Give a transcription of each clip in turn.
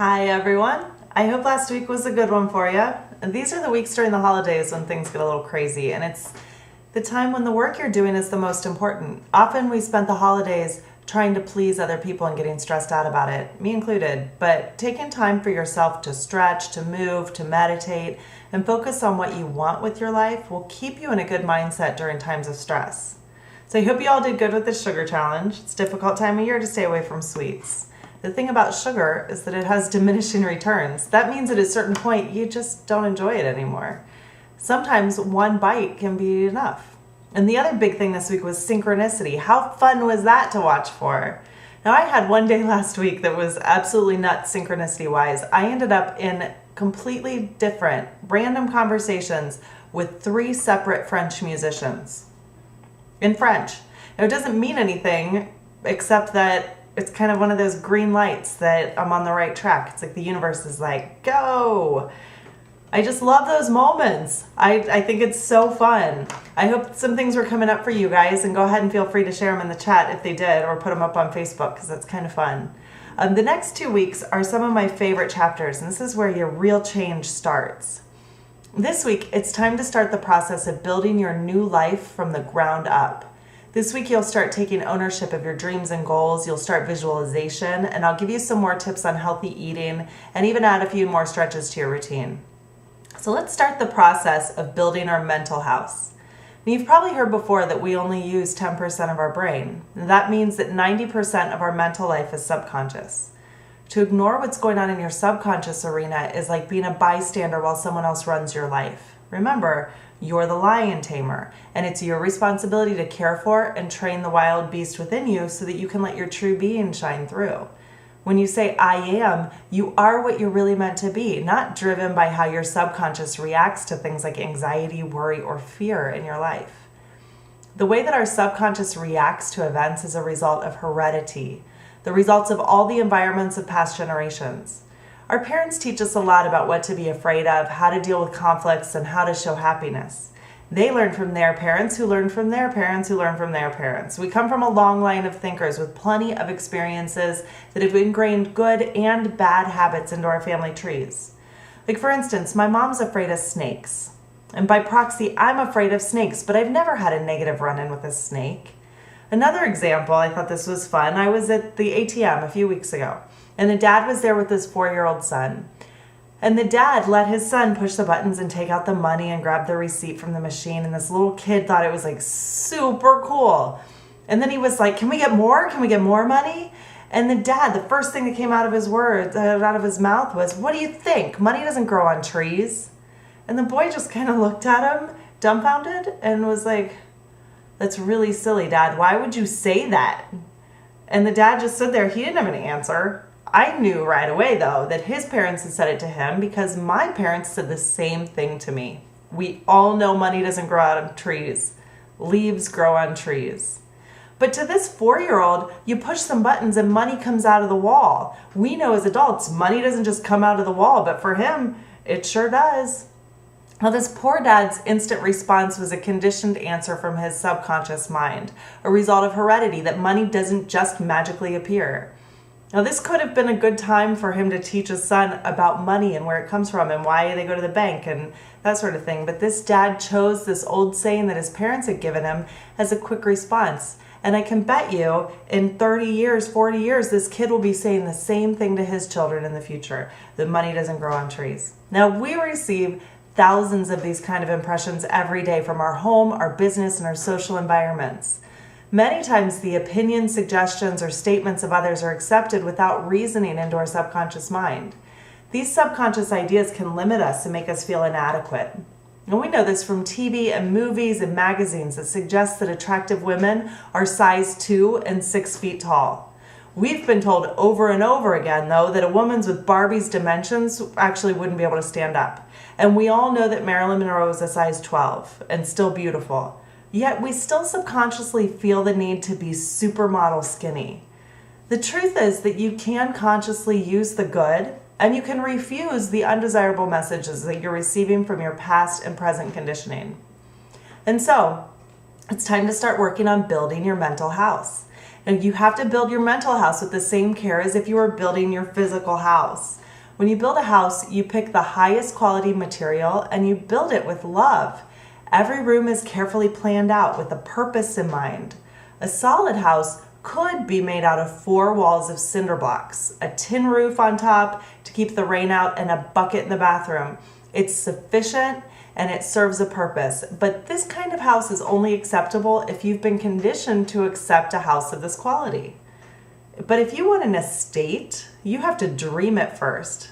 Hi everyone. I hope last week was a good one for you. These are the weeks during the holidays when things get a little crazy, and it's the time when the work you're doing is the most important. Often we spend the holidays trying to please other people and getting stressed out about it, me included, but taking time for yourself to stretch, to move, to meditate, and focus on what you want with your life will keep you in a good mindset during times of stress. So I hope you all did good with the sugar challenge. It's a difficult time of year to stay away from sweets. The thing about sugar is that it has diminishing returns. That means at a certain point, you just don't enjoy it anymore. Sometimes one bite can be enough. And the other big thing this week was synchronicity. How fun was that to watch for? Now, I had one day last week that was absolutely nuts synchronicity-wise. I ended up in completely different, random conversations with 3 separate French musicians in French. Now, it doesn't mean anything except that it's kind of one of those green lights that I'm on the right track. It's like the universe is like, go. I just love those moments. I think it's so fun. I hope some things were coming up for you guys, and go ahead and feel free to share them in the chat if they did, or put them up on Facebook because that's kind of fun. The next 2 weeks are some of my favorite chapters, and this is where your real change starts. This week, it's time to start the process of building your new life from the ground up. This week, you'll start taking ownership of your dreams and goals. You'll start visualization, and I'll give you some more tips on healthy eating and even add a few more stretches to your routine. So let's start the process of building our mental house. Now, you've probably heard before that we only use 10% of our brain. That means that 90% of our mental life is subconscious. To ignore what's going on in your subconscious arena is like being a bystander while someone else runs your life. Remember, you're the lion tamer, and it's your responsibility to care for and train the wild beast within you so that you can let your true being shine through. When you say, I am, you are what you're really meant to be, not driven by how your subconscious reacts to things like anxiety, worry, or fear in your life. The way that our subconscious reacts to events is a result of heredity, the results of all the environments of past generations. Our parents teach us a lot about what to be afraid of, how to deal with conflicts, and how to show happiness. They learned from their parents, who learned from their parents, who learned from their parents. We come from a long line of thinkers with plenty of experiences that have ingrained good and bad habits into our family trees. Like, for instance, my mom's afraid of snakes. And by proxy, I'm afraid of snakes, but I've never had a negative run-in with a snake. Another example, I thought this was fun. I was at the ATM a few weeks ago, and the dad was there with his 4-year-old son. And the dad let his son push the buttons and take out the money and grab the receipt from the machine. And this little kid thought it was like super cool. And then he was like, can we get more? Can we get more money? And the dad, the first thing that came out of his words, out of his mouth was, what do you think? Money doesn't grow on trees. And the boy just kind of looked at him, dumbfounded, and was like, that's really silly, Dad. Why would you say that? And the dad just stood there. He didn't have an answer. I knew right away, though, that his parents had said it to him because my parents said the same thing to me. We all know money doesn't grow out of trees. Leaves grow on trees. But to this 4-year-old, you push some buttons and money comes out of the wall. We know as adults, money doesn't just come out of the wall, but for him, it sure does. Now, this poor dad's instant response was a conditioned answer from his subconscious mind, a result of heredity that money doesn't just magically appear. Now, this could have been a good time for him to teach his son about money and where it comes from and why they go to the bank and that sort of thing. But this dad chose this old saying that his parents had given him as a quick response. And I can bet you in 30 years, 40 years, this kid will be saying the same thing to his children in the future, that money doesn't grow on trees. Now, we receive thousands of these kind of impressions every day from our home, our business, and our social environments. Many times the opinions, suggestions, or statements of others are accepted without reasoning into our subconscious mind. These subconscious ideas can limit us and make us feel inadequate. And we know this from TV and movies and magazines that suggest that attractive women are size 2 and 6 feet tall. We've been told over and over again, though, that a woman's with Barbie's dimensions actually wouldn't be able to stand up. And we all know that Marilyn Monroe is a size 12 and still beautiful. Yet we still subconsciously feel the need to be supermodel skinny. The truth is that you can consciously use the good, and you can refuse the undesirable messages that you're receiving from your past and present conditioning. And so, it's time to start working on building your mental house. And you have to build your mental house with the same care as if you were building your physical house. When you build a house, you pick the highest quality material and you build it with love. Every room is carefully planned out with a purpose in mind. A solid house could be made out of 4 walls of cinder blocks, a tin roof on top to keep the rain out, and a bucket in the bathroom. It's sufficient and it serves a purpose, but this kind of house is only acceptable if you've been conditioned to accept a house of this quality. But if you want an estate, you have to dream it first.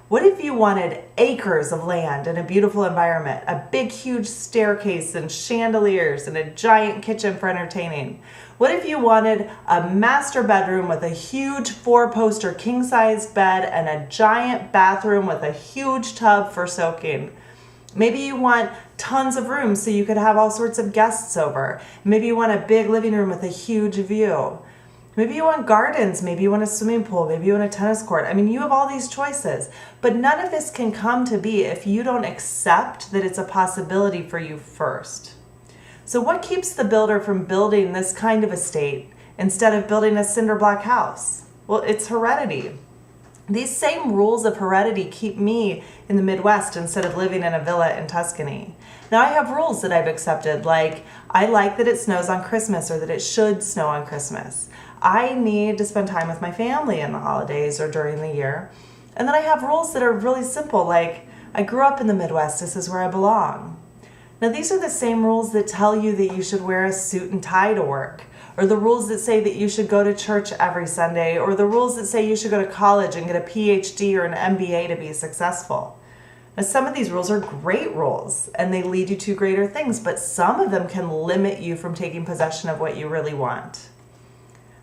What if you wanted acres of land and a beautiful environment, a big, huge staircase and chandeliers and a giant kitchen for entertaining? What if you wanted a master bedroom with a huge 4-poster king-size bed and a giant bathroom with a huge tub for soaking? Maybe you want tons of rooms so you could have all sorts of guests over. Maybe you want a big living room with a huge view. Maybe you want gardens, maybe you want a swimming pool, maybe you want a tennis court. I mean, you have all these choices, but none of this can come to be if you don't accept that it's a possibility for you first. So what keeps the builder from building this kind of estate instead of building a cinder block house? Well, it's heredity. These same rules of heredity keep me in the Midwest instead of living in a villa in Tuscany. Now I have rules that I've accepted, like I like that it snows on Christmas or that it should snow on Christmas. I need to spend time with my family in the holidays or during the year. And then I have rules that are really simple, like I grew up in the Midwest, this is where I belong. Now these are the same rules that tell you that you should wear a suit and tie to work, or the rules that say that you should go to church every Sunday, or the rules that say you should go to college and get a PhD or an MBA to be successful. Now some of these rules are great rules and they lead you to greater things, but some of them can limit you from taking possession of what you really want.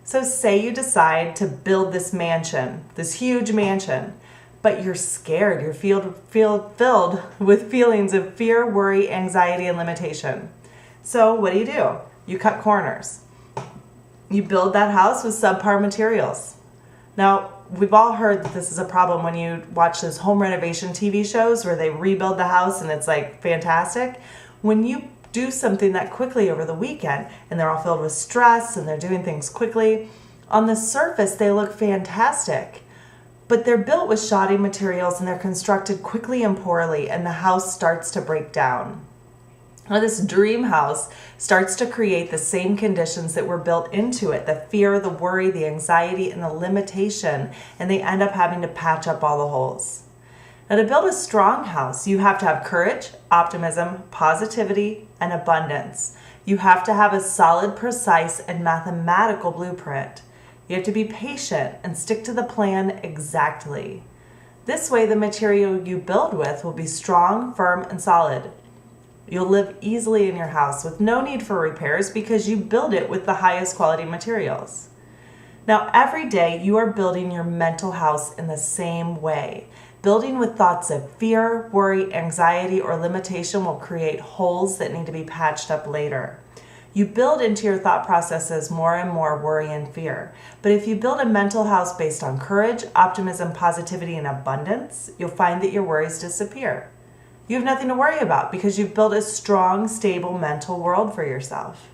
So say you decide to build this mansion, this huge mansion, but you're scared, you're filled with feelings of fear, worry, anxiety, and limitation. So what do? You cut corners. You build that house with subpar materials. Now, we've all heard that this is a problem when you watch those home renovation TV shows where they rebuild the house and it's like fantastic. When you do something that quickly over the weekend and they're all filled with stress and they're doing things quickly, on the surface they look fantastic, but they're built with shoddy materials and they're constructed quickly and poorly, and the house starts to break down. Now this dream house starts to create the same conditions that were built into it, the fear, the worry, the anxiety, and the limitation, and they end up having to patch up all the holes. Now to build a strong house, you have to have courage, optimism, positivity, and abundance. You have to have a solid, precise, and mathematical blueprint. You have to be patient and stick to the plan exactly. This way, the material you build with will be strong, firm, and solid. You'll live easily in your house with no need for repairs because you build it with the highest quality materials. Now, every day you are building your mental house in the same way. Building with thoughts of fear, worry, anxiety, or limitation will create holes that need to be patched up later. You build into your thought processes more and more worry and fear. But if you build a mental house based on courage, optimism, positivity, and abundance, you'll find that your worries disappear. You have nothing to worry about because you've built a strong, stable mental world for yourself.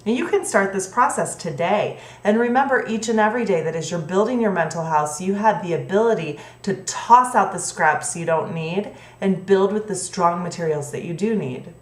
And you can start this process today. And remember each and every day that as you're building your mental house, you have the ability to toss out the scraps you don't need and build with the strong materials that you do need.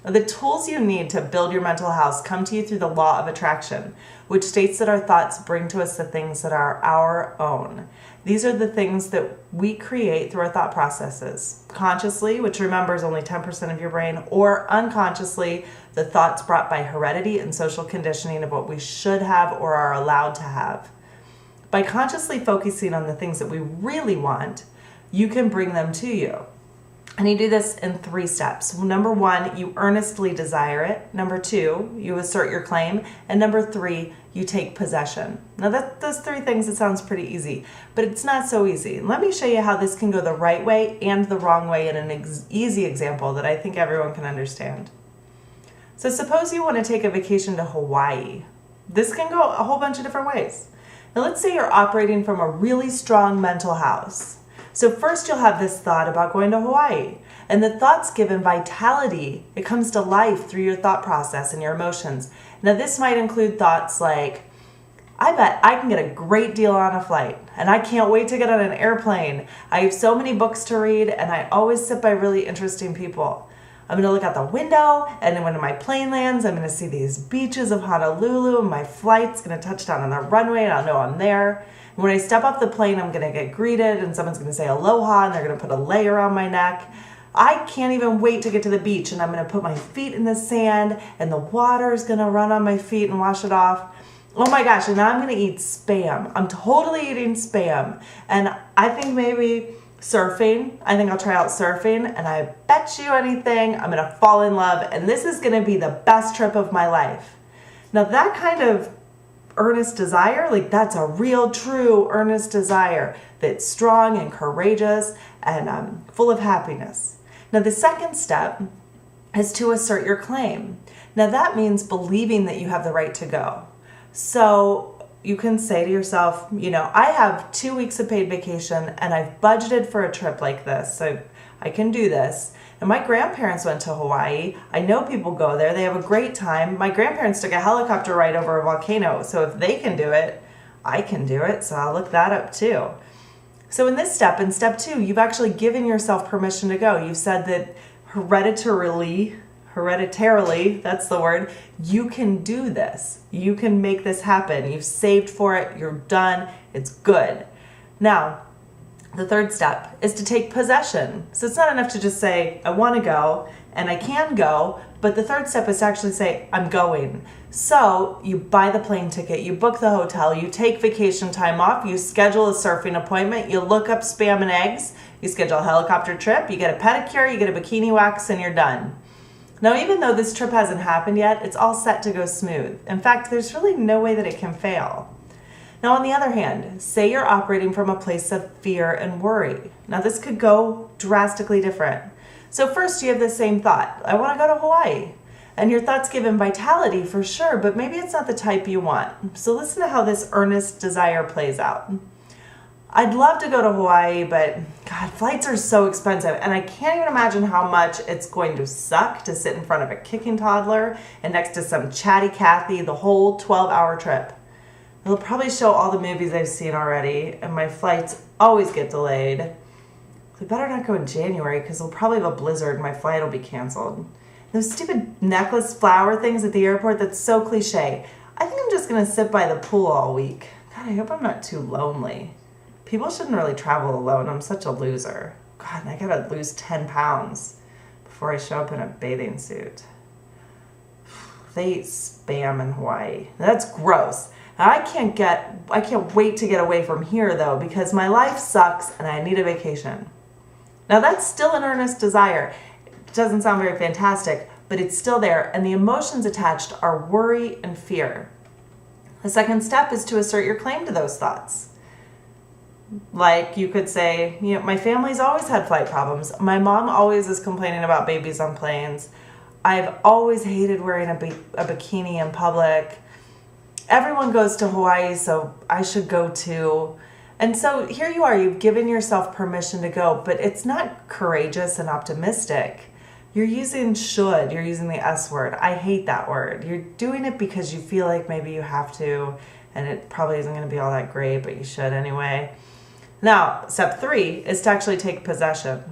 The tools you need to build your mental house come to you through the law of attraction, which states that our thoughts bring to us the things that are our own. These are the things that we create through our thought processes. Consciously, which remember is only 10% of your brain, or unconsciously, the thoughts brought by heredity and social conditioning of what we should have or are allowed to have. By consciously focusing on the things that we really want, you can bring them to you. And you do this in 3 steps. Number 1, you earnestly desire it. Number 2, you assert your claim. And number 3, you take possession. Now those 3 things, it sounds pretty easy, but it's not so easy. Let me show you how this can go the right way and the wrong way in an easy example that I think everyone can understand. So suppose you want to take a vacation to Hawaii. This can go a whole bunch of different ways. Now let's say you're operating from a really strong mental house. So first you'll have this thought about going to Hawaii, and the thoughts given vitality. It comes to life through your thought process and your emotions. Now this might include thoughts like, I bet I can get a great deal on a flight, and I can't wait to get on an airplane. I have so many books to read, and I always sit by really interesting people. I'm going to look out the window, and then when my plane lands, I'm going to see these beaches of Honolulu, and my flight's going to touch down on the runway, and I'll know I'm there. And when I step off the plane, I'm going to get greeted, and someone's going to say aloha, and they're going to put a lei around my neck. I can't even wait to get to the beach, and I'm going to put my feet in the sand, and the water is going to run on my feet and wash it off. Oh my gosh, and now I'm going to eat Spam. I'm totally eating Spam. And I think maybe surfing. I think I'll try out surfing, and I bet you anything I'm going to fall in love, and this is going to be the best trip of my life. Now that kind of earnest desire, like that's a real, true, earnest desire that's strong and courageous and full of happiness. Now the second step is to assert your claim. Now that means believing that you have the right to go. So you can say to yourself, I have 2 weeks of paid vacation and I've budgeted for a trip like this, so I can do this. And my grandparents went to Hawaii. I know people go there. They have a great time. My grandparents took a helicopter ride over a volcano, so if they can do it, I can do it, so I'll look that up too. So in step 2, you've actually given yourself permission to go. You've said that hereditarily, that's the word, you can do this. You can make this happen. You've saved for it. You're done. It's good. Now, the third step is to take possession. So it's not enough to just say, I want to go and I can go, but the third step is to actually say, I'm going. So you buy the plane ticket, you book the hotel, you take vacation time off, you schedule a surfing appointment, you look up Spam and eggs, you schedule a helicopter trip, you get a pedicure, you get a bikini wax, and you're done. Now, even though this trip hasn't happened yet, it's all set to go smooth. In fact, there's really no way that it can fail. Now, on the other hand, say you're operating from a place of fear and worry. Now, this could go drastically different. So first, you have the same thought. I want to go to Hawaii. And your thoughts give him vitality for sure, but maybe it's not the type you want. So listen to how this earnest desire plays out. I'd love to go to Hawaii, but God, flights are so expensive, and I can't even imagine how much it's going to suck to sit in front of a kicking toddler and next to some chatty Cathy the whole 12-hour trip. They'll probably show all the movies I've seen already, and my flights always get delayed. We better not go in January because we'll probably have a blizzard and my flight will be canceled. Those stupid necklace flower things at the airport, that's so cliche. I think I'm just going to sit by the pool all week. God, I hope I'm not too lonely. People shouldn't really travel alone. I'm such a loser. God, and I gotta lose 10 pounds before I show up in a bathing suit. They eat Spam in Hawaii. That's gross. Now, I can't wait to get away from here though, because my life sucks and I need a vacation. Now that's still an earnest desire. It doesn't sound very fantastic, but it's still there, and the emotions attached are worry and fear. The second step is to assert your claim to those thoughts. Like you could say, my family's always had flight problems. My mom always is complaining about babies on planes. I've always hated wearing a bikini in public. Everyone goes to Hawaii, so I should go too. And so here you are, you've given yourself permission to go, but it's not courageous and optimistic. You're using should, you're using the S word. I hate that word. You're doing it because you feel like maybe you have to, and it probably isn't going to be all that great, but you should anyway. Now, step 3 is to actually take possession.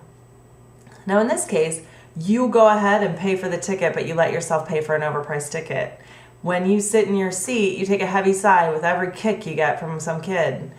Now, in this case, you go ahead and pay for the ticket, but you let yourself pay for an overpriced ticket. When you sit in your seat, you take a heavy sigh with every kick you get from some kid.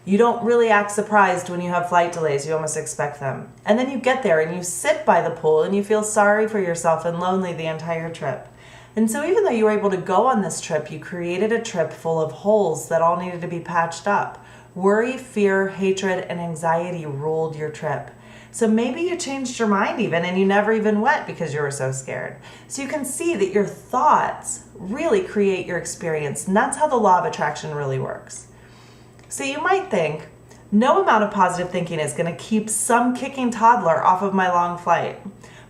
You don't really act surprised when you have flight delays. You almost expect them. And then you get there and you sit by the pool and you feel sorry for yourself and lonely the entire trip. And so even though you were able to go on this trip, you created a trip full of holes that all needed to be patched up. Worry, fear, hatred, and anxiety ruled your trip. So maybe you changed your mind even and you never even went because you were so scared. So you can see that your thoughts really create your experience, and that's how the law of attraction really works. So you might think, no amount of positive thinking is going to keep some kicking toddler off of my long flight.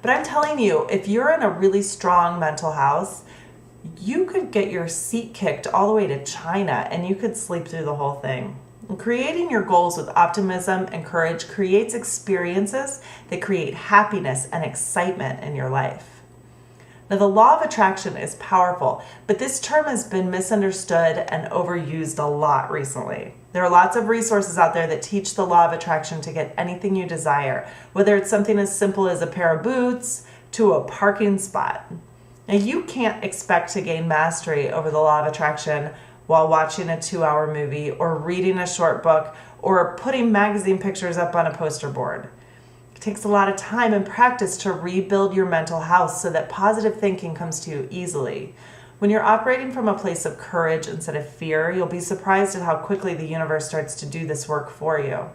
But I'm telling you, if you're in a really strong mental house, you could get your seat kicked all the way to China and you could sleep through the whole thing. And creating your goals with optimism and courage creates experiences that create happiness and excitement in your life. Now, the law of attraction is powerful, but this term has been misunderstood and overused a lot recently. There are lots of resources out there that teach the law of attraction to get anything you desire, whether it's something as simple as a pair of boots to a parking spot. Now, you can't expect to gain mastery over the law of attraction while watching a 2-hour movie or reading a short book or putting magazine pictures up on a poster board. It takes a lot of time and practice to rebuild your mental house so that positive thinking comes to you easily. When you're operating from a place of courage instead of fear, you'll be surprised at how quickly the universe starts to do this work for you.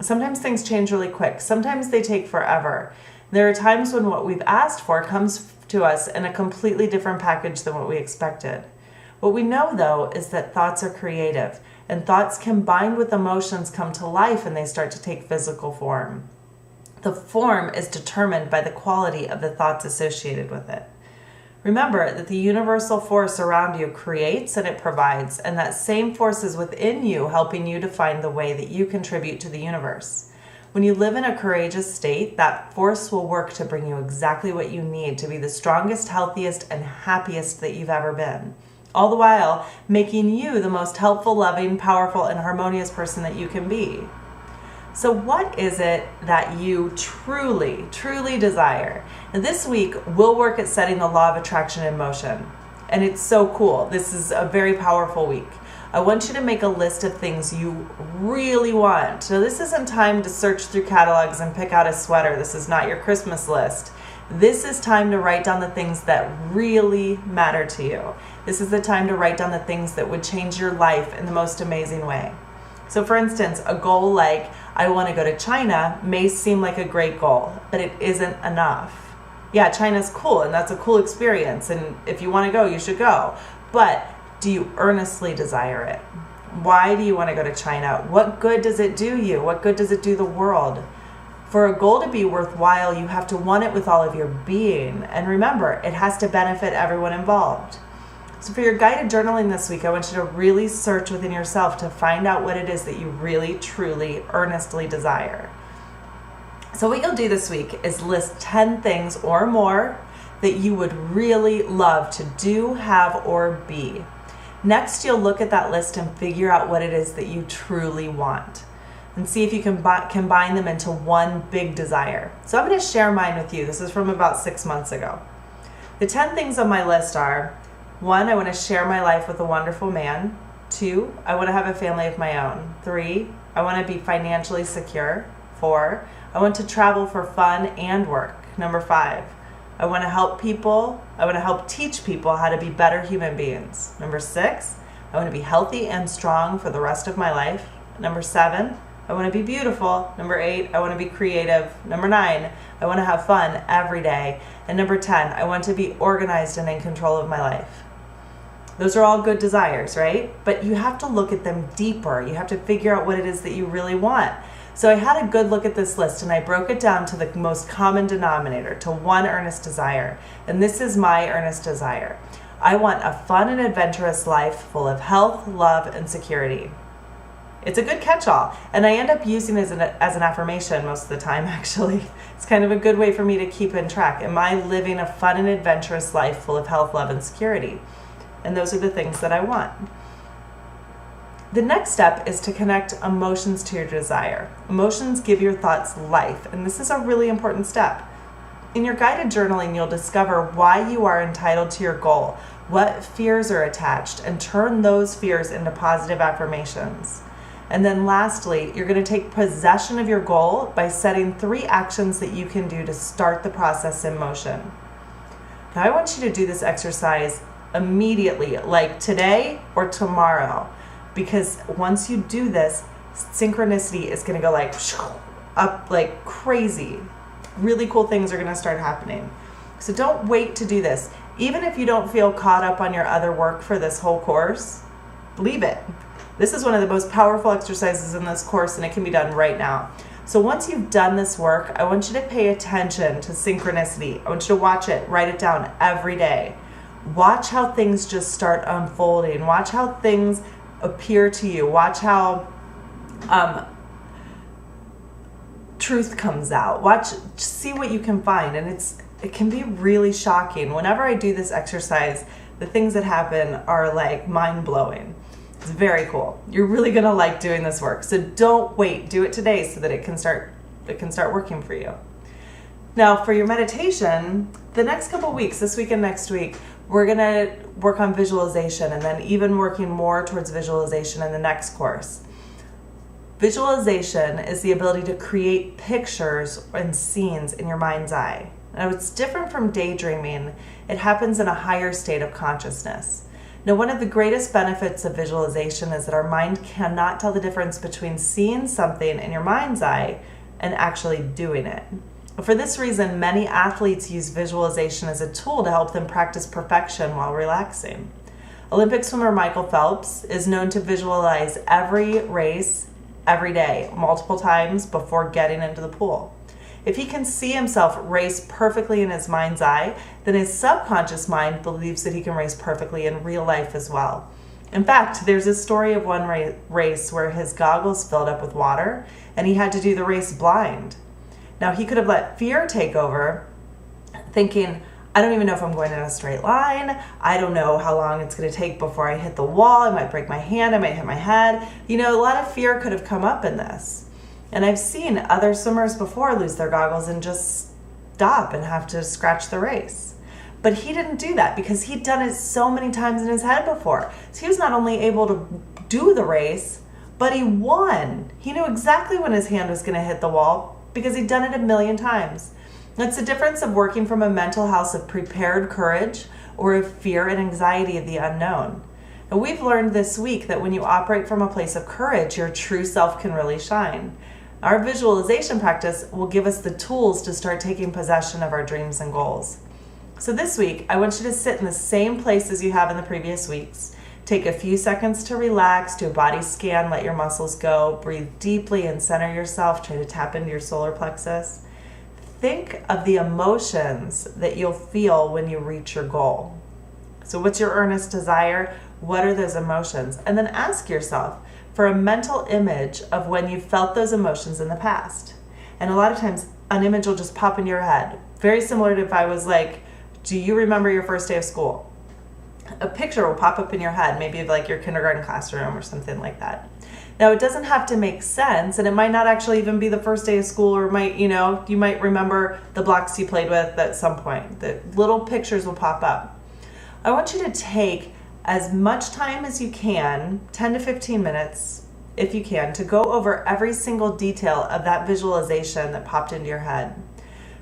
Sometimes things change really quick. Sometimes they take forever. There are times when what we've asked for comes to us in a completely different package than what we expected. What we know, though, is that thoughts are creative, and thoughts combined with emotions come to life and they start to take physical form. The form is determined by the quality of the thoughts associated with it. Remember that the universal force around you creates and it provides, and that same force is within you, helping you to find the way that you contribute to the universe. When you live in a courageous state, that force will work to bring you exactly what you need to be the strongest, healthiest, and happiest that you've ever been. All the while making you the most helpful, loving, powerful, and harmonious person that you can be. So what is it that you truly, truly desire? Now, this week, we'll work at setting the law of attraction in motion. And it's so cool. This is a very powerful week. I want you to make a list of things you really want. So this isn't time to search through catalogs and pick out a sweater. This is not your Christmas list. This is time to write down the things that really matter to you. This is the time to write down the things that would change your life in the most amazing way. So for instance, a goal like, I want to go to China may seem like a great goal, but it isn't enough. Yeah, China's cool and that's a cool experience. And if you want to go, you should go. But do you earnestly desire it? Why do you want to go to China? What good does it do you? What good does it do the world? For a goal to be worthwhile, you have to want it with all of your being. And remember, it has to benefit everyone involved. So for your guided journaling this week, I want you to really search within yourself to find out what it is that you really, truly, earnestly desire. So what you'll do this week is list 10 things or more that you would really love to do, have, or be. Next, you'll look at that list and figure out what it is that you truly want and see if you can combine them into one big desire. So I'm going to share mine with you. This is from about 6 months ago. The 10 things on my list are: 1, I want to share my life with a wonderful man. 2, I want to have a family of my own. 3, I want to be financially secure. 4, I want to travel for fun and work. Number 5, I want to help people. I want to help teach people how to be better human beings. Number 6, I want to be healthy and strong for the rest of my life. Number 7, I want to be beautiful. Number 8, I want to be creative. Number 9, I want to have fun every day. And number 10, I want to be organized and in control of my life. Those are all good desires, right? But you have to look at them deeper. You have to figure out what it is that you really want. So I had a good look at this list and I broke it down to the most common denominator, to one earnest desire. And this is my earnest desire. I want a fun and adventurous life full of health, love, and security. It's a good catch-all, and I end up using it as an affirmation most of the time, actually. It's kind of a good way for me to keep in track. Am I living a fun and adventurous life full of health, love, and security? And those are the things that I want. The next step is to connect emotions to your desire. Emotions give your thoughts life, and this is a really important step. In your guided journaling, you'll discover why you are entitled to your goal, what fears are attached, and turn those fears into positive affirmations. And then lastly, you're going to take possession of your goal by setting 3 actions that you can do to start the process in motion. Now I want you to do this exercise immediately, like today or tomorrow, because once you do this, synchronicity is going to go like up like crazy. Really cool things are going to start happening. So don't wait to do this. Even if you don't feel caught up on your other work for this whole course, leave it. This is one of the most powerful exercises in this course, and it can be done right now. So once you've done this work, I want you to pay attention to synchronicity. I want you to watch it, write it down every day. Watch how things just start unfolding. Watch how things appear to you. Watch how truth comes out. See what you can find. And it can be really shocking. Whenever I do this exercise, the things that happen are like mind-blowing. It's very cool. You're really gonna like doing this work. So don't wait, do it today so that it can start working for you. Now for your meditation, the next couple weeks, this week and next week, we're gonna work on visualization and then even working more towards visualization in the next course. Visualization is the ability to create pictures and scenes in your mind's eye. Now, it's different from daydreaming. It happens in a higher state of consciousness. Now, one of the greatest benefits of visualization is that our mind cannot tell the difference between seeing something in your mind's eye and actually doing it. For this reason, many athletes use visualization as a tool to help them practice perfection while relaxing. Olympic swimmer Michael Phelps is known to visualize every race every day, multiple times before getting into the pool. If he can see himself race perfectly in his mind's eye, then his subconscious mind believes that he can race perfectly in real life as well. In fact, there's a story of one race where his goggles filled up with water and he had to do the race blind. Now, he could have let fear take over, thinking, I don't even know if I'm going in a straight line. I don't know how long it's going to take before I hit the wall. I might break my hand. I might hit my head. You know, a lot of fear could have come up in this. And I've seen other swimmers before lose their goggles and just stop and have to scratch the race. But he didn't do that because he'd done it so many times in his head before. So he was not only able to do the race, but he won. He knew exactly when his hand was going to hit the wall because he'd done it a million times. It's the difference of working from a mental house of prepared courage or of fear and anxiety of the unknown. And we've learned this week that when you operate from a place of courage, your true self can really shine. Our visualization practice will give us the tools to start taking possession of our dreams and goals. So this week, I want you to sit in the same place as you have in the previous weeks. Take a few seconds to relax, do a body scan, let your muscles go, breathe deeply and center yourself, try to tap into your solar plexus. Think of the emotions that you'll feel when you reach your goal. So what's your earnest desire? What are those emotions? And then ask yourself for a mental image of when you felt those emotions in the past. And a lot of times an image will just pop into your head. Very similar to if I was like, do you remember your first day of school? A picture will pop up in your head, maybe of like your kindergarten classroom or something like that. Now, it doesn't have to make sense, and it might not actually even be the first day of school, or you might remember the blocks you played with at some point. The little pictures will pop up. I want you to take as much time as you can, 10 to 15 minutes, if you can, to go over every single detail of that visualization that popped into your head.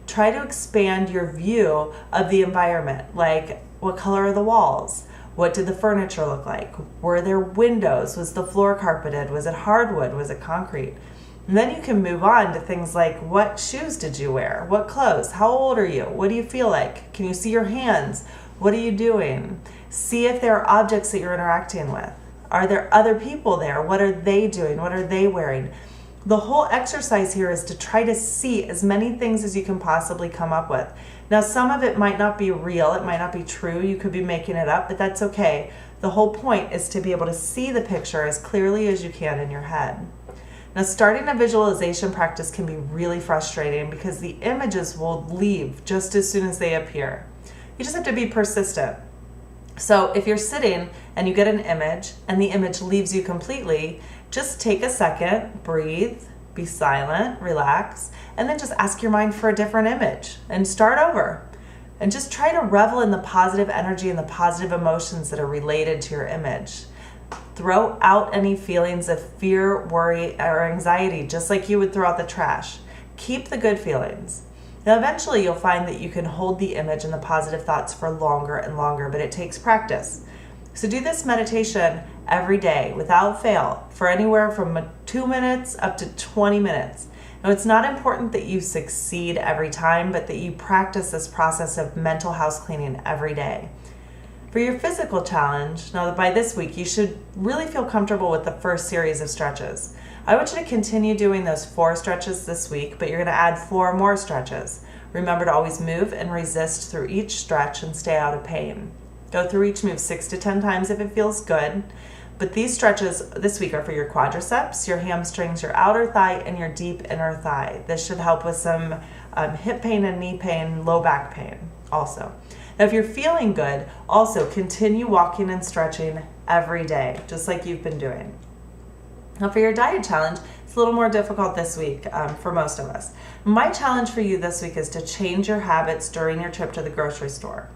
Try to expand your view of the environment, like what color are the walls? What did the furniture look like? Were there windows? Was the floor carpeted? Was it hardwood? Was it concrete? And then you can move on to things like, what shoes did you wear? What clothes? How old are you? What do you feel like? Can you see your hands? What are you doing? See if there are objects that you're interacting with. Are there other people there? What are they doing? What are they wearing? The whole exercise here is to try to see as many things as you can possibly come up with. Now, some of it might not be real, it might not be true, you could be making it up, but that's okay. The whole point is to be able to see the picture as clearly as you can in your head. Now, starting a visualization practice can be really frustrating because the images will leave just as soon as they appear. You just have to be persistent. So if you're sitting and you get an image and the image leaves you completely, just take a second, breathe, be silent, relax, and then just ask your mind for a different image and start over. And just try to revel in the positive energy and the positive emotions that are related to your image. Throw out any feelings of fear, worry, or anxiety, just like you would throw out the trash. Keep the good feelings. Now, eventually you'll find that you can hold the image and the positive thoughts for longer and longer, but it takes practice. So do this meditation every day without fail for anywhere from 2 minutes up to 20 minutes. Now, it's not important that you succeed every time, but that you practice this process of mental house cleaning every day. For your physical challenge, now by this week, you should really feel comfortable with the first series of stretches. I want you to continue doing those 4 stretches this week, but you're going to add 4 more stretches. Remember to always move and resist through each stretch and stay out of pain. Go through each move 6 to 10 times if it feels good. But these stretches this week are for your quadriceps, your hamstrings, your outer thigh, and your deep inner thigh. This should help with some hip pain and knee pain, low back pain also. Now, if you're feeling good, also continue walking and stretching every day, just like you've been doing. Now, for your diet challenge, it's a little more difficult this week for most of us. My challenge for you this week is to change your habits during your trip to the grocery store.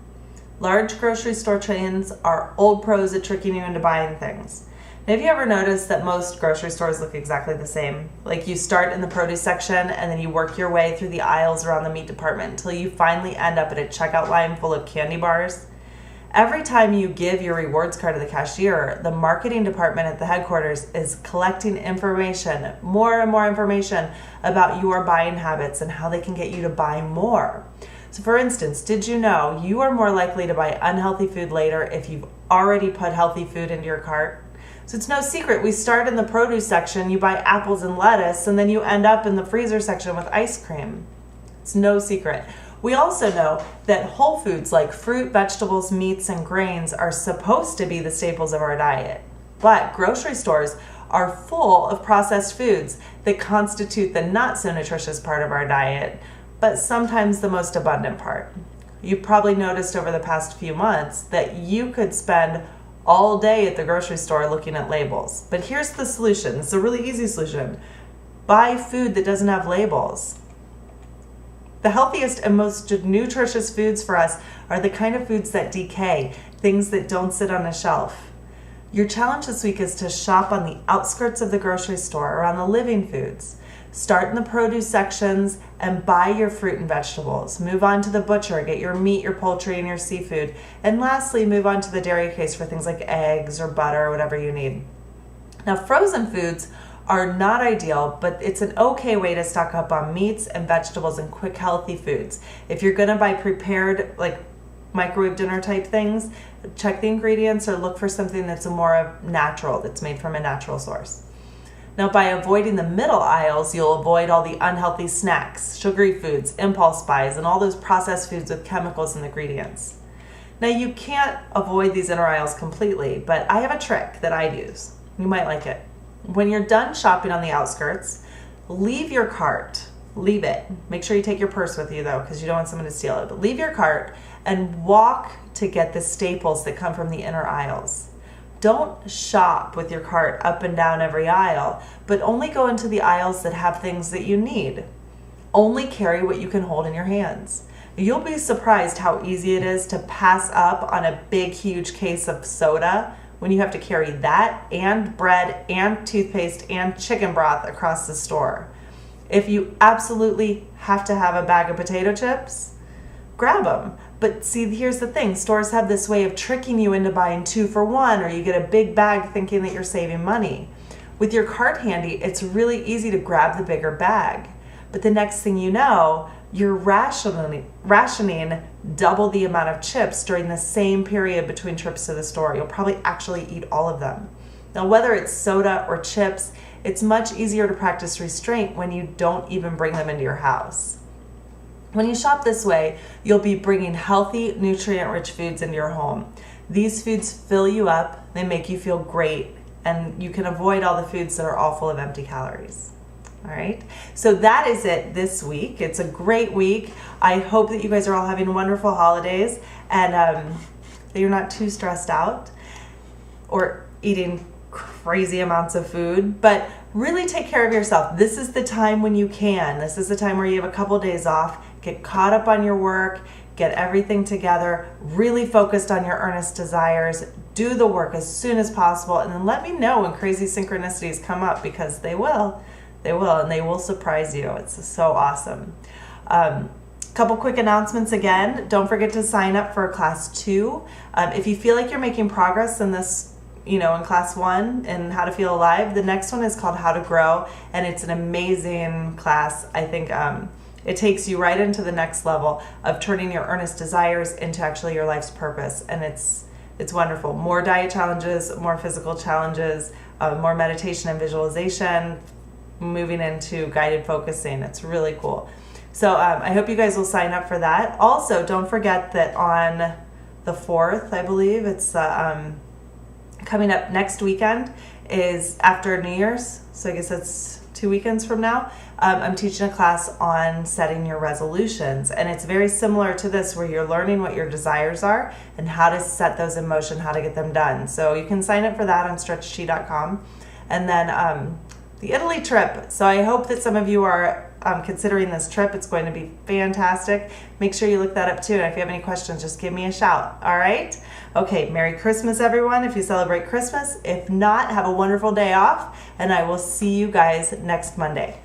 Large grocery store chains are old pros at tricking you into buying things. Now, have you ever noticed that most grocery stores look exactly the same? Like you start in the produce section and then you work your way through the aisles around the meat department until you finally end up at a checkout line full of candy bars. Every time you give your rewards card to the cashier, the marketing department at the headquarters is collecting information, more and more information about your buying habits and how they can get you to buy more. So for instance, did you know you are more likely to buy unhealthy food later if you've already put healthy food into your cart? So it's no secret. We start in the produce section, you buy apples and lettuce, and then you end up in the freezer section with ice cream. It's no secret. We also know that whole foods like fruit, vegetables, meats, and grains are supposed to be the staples of our diet. But grocery stores are full of processed foods that constitute the not so nutritious part of our diet, but sometimes the most abundant part. You've probably noticed over the past few months that you could spend all day at the grocery store looking at labels. But here's the solution. It's a really easy solution. Buy food that doesn't have labels. The healthiest and most nutritious foods for us are the kind of foods that decay, things that don't sit on a shelf. Your challenge this week is to shop on the outskirts of the grocery store around the living foods. Start in the produce sections and buy your fruit and vegetables. Move on to the butcher, get your meat, your poultry, and your seafood. And lastly, move on to the dairy case for things like eggs or butter or whatever you need. Now, frozen foods are not ideal, but it's an okay way to stock up on meats and vegetables and quick, healthy foods. If you're gonna buy prepared, like microwave dinner type things, check the ingredients or look for something that's more natural, that's made from a natural source. Now, by avoiding the middle aisles, you'll avoid all the unhealthy snacks, sugary foods, impulse buys, and all those processed foods with chemicals and ingredients. Now, you can't avoid these inner aisles completely, but I have a trick that I use. You might like it. When you're done shopping on the outskirts, leave your cart. Leave it. Make sure you take your purse with you, though, because you don't want someone to steal it. But leave your cart and walk to get the staples that come from the inner aisles. Don't shop with your cart up and down every aisle, but only go into the aisles that have things that you need. Only carry what you can hold in your hands. You'll be surprised how easy it is to pass up on a big, huge case of soda when you have to carry that and bread and toothpaste and chicken broth across the store. If you absolutely have to have a bag of potato chips, grab them. But see, here's the thing. Stores have this way of tricking you into buying 2 for 1, or you get a big bag thinking that you're saving money. With your cart handy, it's really easy to grab the bigger bag. But the next thing you know, you're rationing double the amount of chips during the same period between trips to the store. You'll probably actually eat all of them. Now, whether it's soda or chips, it's much easier to practice restraint when you don't even bring them into your house. When you shop this way, you'll be bringing healthy, nutrient-rich foods into your home. These foods fill you up, they make you feel great, and you can avoid all the foods that are all full of empty calories. All right, so that is it this week. It's a great week. I hope that you guys are all having wonderful holidays and that you're not too stressed out or eating crazy amounts of food, but really take care of yourself. This is the time when you can. This is the time where you have a couple days off. Get caught up on your work, get everything together, really focused on your earnest desires, do the work as soon as possible, and then let me know when crazy synchronicities come up, because they will, and they will surprise you. It's so awesome. Couple quick announcements again. Don't forget to sign up for class 2. If you feel like you're making progress in this, in class 1 and how to feel alive, the next one is called How to Grow, and it's an amazing class. I think it takes you right into the next level of turning your earnest desires into actually your life's purpose, and it's wonderful. More diet challenges, more physical challenges, more meditation and visualization, moving into guided focusing. It's really cool. So I hope you guys will sign up for that. Also, don't forget that on the 4th, I believe, it's coming up next weekend, is after New Year's. So I guess that's 2 2 weekends from now, I'm teaching a class on setting your resolutions. And it's very similar to this, where you're learning what your desires are and how to set those in motion, how to get them done. So you can sign up for that on stretchchi.com. And then the Italy trip. So I hope that some of you are considering this trip. It's going to be fantastic. Make sure you look that up too. And if you have any questions, just give me a shout. All right? Okay, Merry Christmas, everyone, if you celebrate Christmas. If not, have a wonderful day off, and I will see you guys next Monday.